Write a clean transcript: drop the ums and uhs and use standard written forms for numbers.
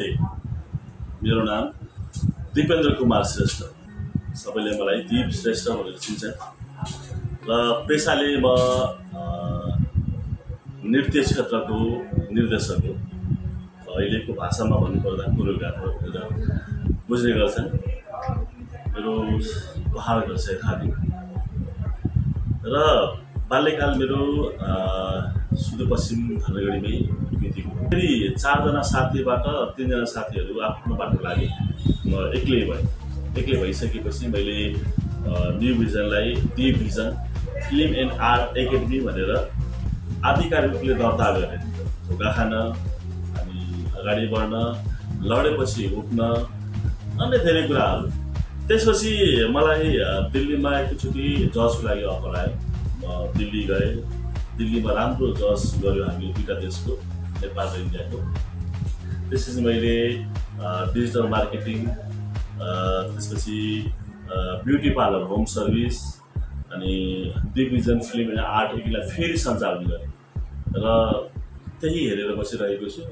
मेरो नाम दिपेन्द्र कुमार श्रेष्ठ, सबैले मलाई दीप श्रेष्ठ भनेर चिन्छन् र पेशाले म नृत्य क्षेत्रको निर्देशक हो। अहिलेको भाषामा भन्नुपर्दा कोरियोग्राफर भनेर बुझ्ने गर्छन्। मेरो पहाड घर चाहिँ खाली र बाल्यकाल मेरो सुदूरपश्चिम धनगढीमै बितेको। फेरि 4 जना साथीबाट 3 जना साथीहरू आफ्नो बाटो लागे, म एक्लै भएँ। एक्लै भइसकेपछि मैले न्यू भिजनलाई D vision film and art academy भनेर आधिकारिक रूपले दर्ता गरेँ। धोका खान अनि अगाडि बढ्न, लडेपछि उठ्न, अन्य धेरै कुराहरू। त्यसपछि मलाई दिल्लीमा एकचोटि जजको लागि अफर आयो। म दिल्ली गएँ। दिल्लीमा राम्रो जज गऱ्यो हामी दुईवटा देशको, नेपाल र इन्डियाको। त्यसपछि मैले डिजिटल मार्केटिङ, त्यसपछि ब्युटी पार्लर, होम सर्भिस अनि डिभिजन फिल्म एन्ड आर्ट एकाडेमीलाई फेरि सञ्चालन गरेँ र त्यही हेरेर बसिरहेको छु।